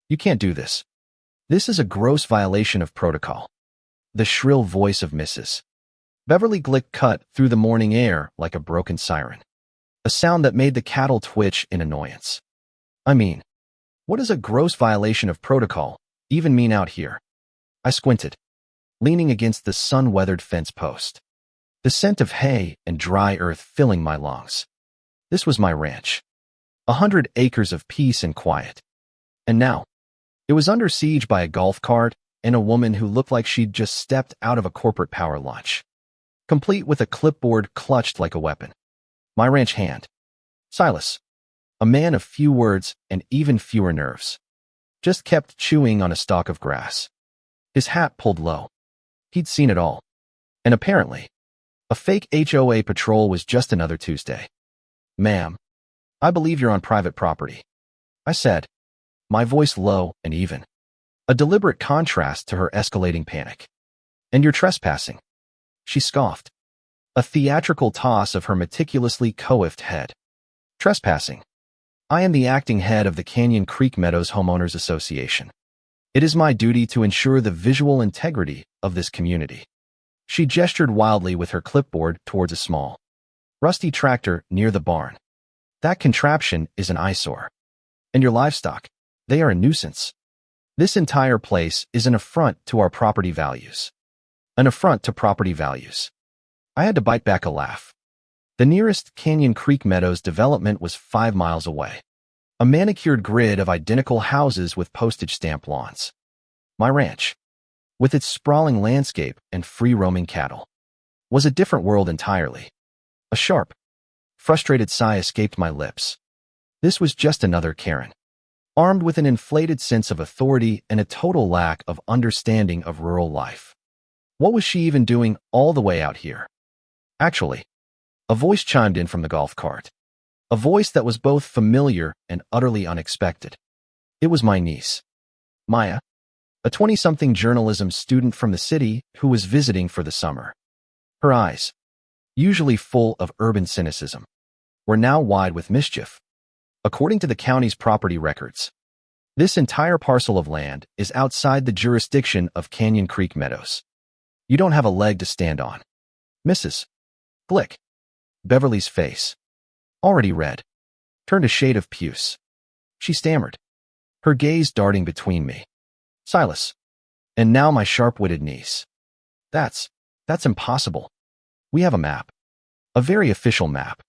You can't do this. This is a gross violation of protocol. The shrill voice of Mrs. Beverly Glick cut through the morning air like a broken siren, a sound that made the cattle twitch in annoyance. I mean, what does a gross violation of protocol even mean out here? I squinted, leaning against the sun-weathered fence post, the scent of hay and dry earth filling my lungs. This was my ranch, 100 acres of peace and quiet. And now, it was under siege by a golf cart and a woman who looked like she'd just stepped out of a corporate power lunch, complete with a clipboard clutched like a weapon. My ranch hand, Silas, a man of few words and even fewer nerves, just kept chewing on a stalk of grass, his hat pulled low. He'd seen it all. And apparently, a fake HOA patrol was just another Tuesday. Ma'am, I believe you're on private property, I said, my voice low and even, a deliberate contrast to her escalating panic. And you're trespassing, she scoffed, a theatrical toss of her meticulously coiffed head. Trespassing. I am the acting head of the Canyon Creek Meadows Homeowners Association. It is my duty to ensure the visual integrity of this community. She gestured wildly with her clipboard towards a small, rusty tractor near the barn. That contraption is an eyesore. And your livestock, they are a nuisance. This entire place is an affront to our property values. An affront to property values. I had to bite back a laugh. The nearest Canyon Creek Meadows development was 5 miles away. A manicured grid of identical houses with postage stamp lawns. My ranch, with its sprawling landscape and free-roaming cattle, was a different world entirely. A sharp, frustrated sigh escaped my lips. This was just another Karen, armed with an inflated sense of authority and a total lack of understanding of rural life. What was she even doing all the way out here? Actually, a voice chimed in from the golf cart. A voice that was both familiar and utterly unexpected. It was my niece, Maya, a 20-something journalism student from the city who was visiting for the summer. Her eyes, usually full of urban cynicism, were now wide with mischief. According to the county's property records, this entire parcel of land is outside the jurisdiction of Canyon Creek Meadows. You don't have a leg to stand on. Mrs. Glick. Beverly's face, already red, turned a shade of puce. She stammered, her gaze darting between me, Silas, and now my sharp-witted niece. That's impossible. We have a map. A very official map.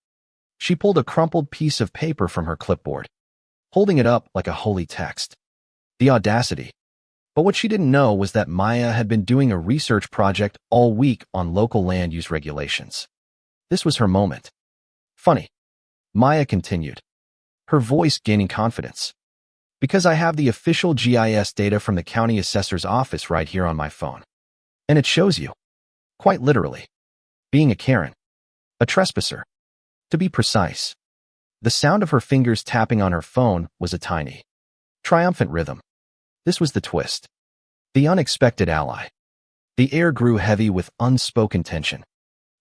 She pulled a crumpled piece of paper from her clipboard, holding it up like a holy text. The audacity. But what she didn't know was that Maya had been doing a research project all week on local land use regulations. This was her moment. Funny, Maya continued, her voice gaining confidence. Because I have the official GIS data from the county assessor's office right here on my phone. And it shows you, quite literally, being a Karen, a trespasser. To be precise, the sound of her fingers tapping on her phone was a tiny, triumphant rhythm. This was the twist. The unexpected ally. The air grew heavy with unspoken tension.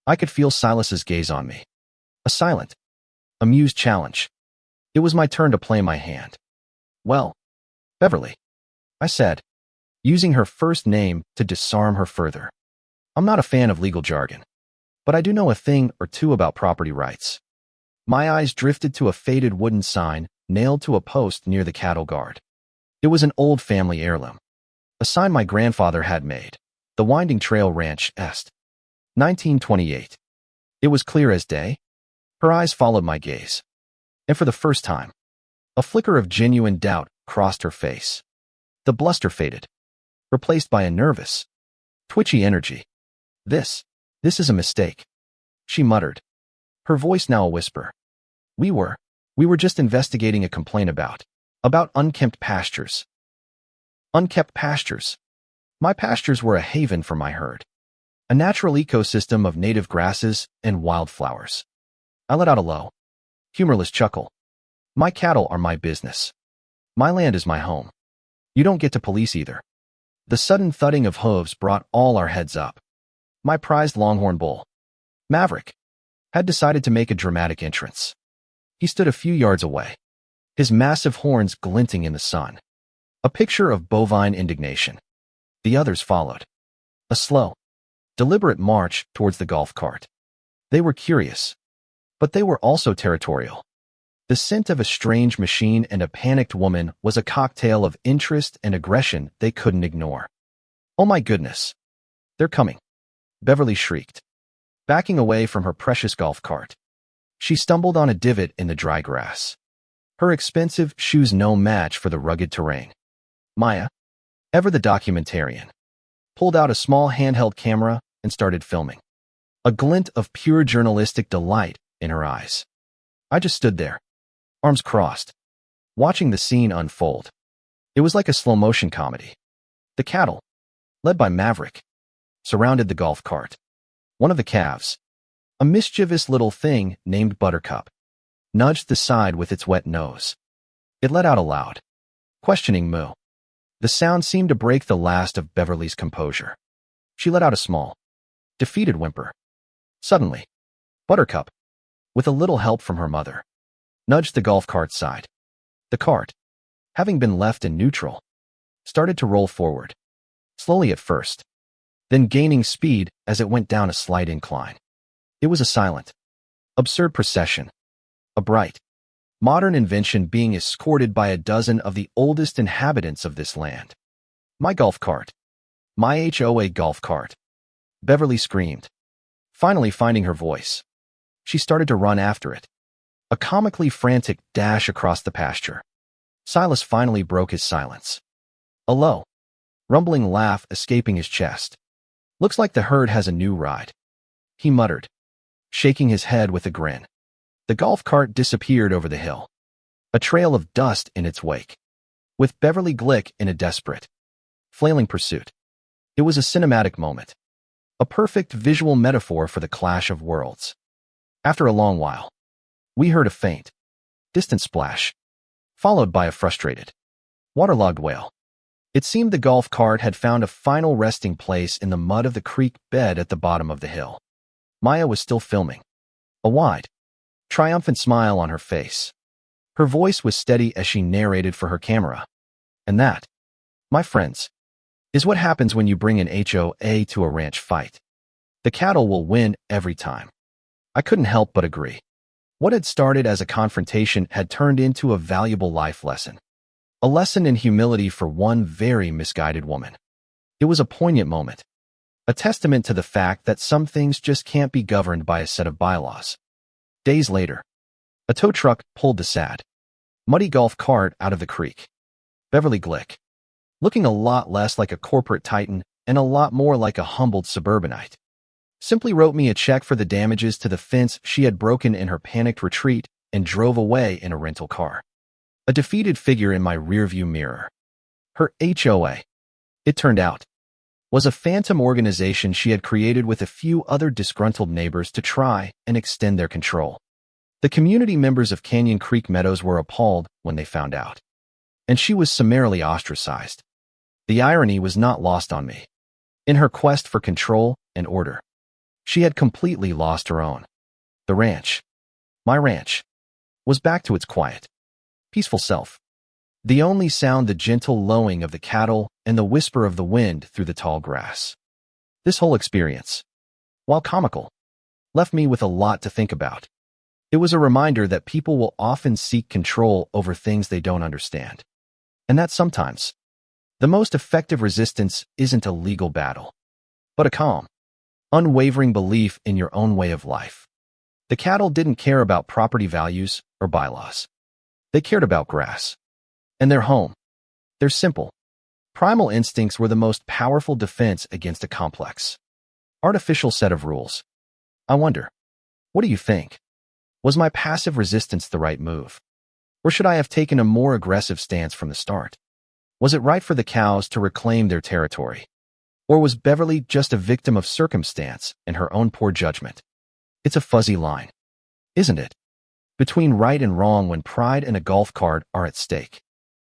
I could feel Silas's gaze on me. A silent, amused challenge. It was my turn to play my hand. Well, Beverly, I said, using her first name to disarm her further. I'm not a fan of legal jargon, but I do know a thing or two about property rights. My eyes drifted to a faded wooden sign nailed to a post near the cattle guard. It was an old family heirloom, a sign my grandfather had made, the Winding Trail Ranch, Est. 1928. It was clear as day. Her eyes followed my gaze. And for the first time, a flicker of genuine doubt crossed her face. The bluster faded, replaced by a nervous, twitchy energy. This is a mistake, she muttered, her voice now a whisper. We were just investigating a complaint about unkempt pastures. Unkept pastures. My pastures were a haven for my herd. A natural ecosystem of native grasses and wildflowers. I let out a low, humorless chuckle. My cattle are my business. My land is my home. You don't get to police either. The sudden thudding of hooves brought all our heads up. My prized longhorn bull, Maverick, had decided to make a dramatic entrance. He stood a few yards away, his massive horns glinting in the sun. A picture of bovine indignation. The others followed. A slow, deliberate march towards the golf cart. They were curious, but they were also territorial. The scent of a strange machine and a panicked woman was a cocktail of interest and aggression they couldn't ignore. "Oh my goodness! They're coming!" Beverly shrieked, backing away from her precious golf cart. She stumbled on a divot in the dry grass. Her expensive shoes no match for the rugged terrain. Maya, ever the documentarian, pulled out a small handheld camera and started filming. A glint of pure journalistic delight in her eyes. I just stood there, arms crossed, watching the scene unfold. It was like a slow-motion comedy. The cattle, led by Maverick, surrounded the golf cart. One of the calves, a mischievous little thing named Buttercup, nudged the side with its wet nose. It let out a loud, questioning moo. The sound seemed to break the last of Beverly's composure. She let out a small, defeated whimper. Suddenly, Buttercup, with a little help from her mother, nudged the golf cart's side. The cart, having been left in neutral, started to roll forward, slowly at first, then gaining speed as it went down a slight incline. It was a silent, absurd procession, a bright, modern invention being escorted by a dozen of the oldest inhabitants of this land. "My golf cart! My HOA golf cart!" Beverly screamed, finally finding her voice. She started to run after it, a comically frantic dash across the pasture. Silas finally broke his silence, a low, rumbling laugh escaping his chest. "Looks like the herd has a new ride," he muttered, shaking his head with a grin. The golf cart disappeared over the hill, a trail of dust in its wake, with Beverly Glick in a desperate, flailing pursuit. It was a cinematic moment, a perfect visual metaphor for the clash of worlds. After a long while, we heard a faint, distant splash, followed by a frustrated, waterlogged wail. It seemed the golf cart had found a final resting place in the mud of the creek bed at the bottom of the hill. Maya was still filming, a wide, triumphant smile on her face. Her voice was steady as she narrated for her camera. "And that, my friends, is what happens when you bring an HOA to a ranch fight. The cattle will win every time." I couldn't help but agree. What had started as a confrontation had turned into a valuable life lesson. A lesson in humility for one very misguided woman. It was a poignant moment, a testament to the fact that some things just can't be governed by a set of bylaws. Days later, a tow truck pulled the sad, muddy golf cart out of the creek. Beverly Glick, looking a lot less like a corporate titan and a lot more like a humbled suburbanite, simply wrote me a check for the damages to the fence she had broken in her panicked retreat and drove away in a rental car. A defeated figure in my rearview mirror. Her HOA, it turned out, was a phantom organization she had created with a few other disgruntled neighbors to try and extend their control. The community members of Canyon Creek Meadows were appalled when they found out, and she was summarily ostracized. The irony was not lost on me. In her quest for control and order, she had completely lost her own. The ranch, my ranch, was back to its quiet, peaceful self. The only sound the gentle lowing of the cattle and the whisper of the wind through the tall grass. This whole experience, while comical, left me with a lot to think about. It was a reminder that people will often seek control over things they don't understand, and that sometimes the most effective resistance isn't a legal battle, but a calm, unwavering belief in your own way of life. The cattle didn't care about property values or bylaws. They cared about grass and their home. Their simple, primal instincts were the most powerful defense against a complex, artificial set of rules. I wonder, what do you think? Was my passive resistance the right move? Or should I have taken a more aggressive stance from the start? Was it right for the cows to reclaim their territory? Or was Beverly just a victim of circumstance and her own poor judgment? It's a fuzzy line, isn't it? Between right and wrong when pride and a golf cart are at stake.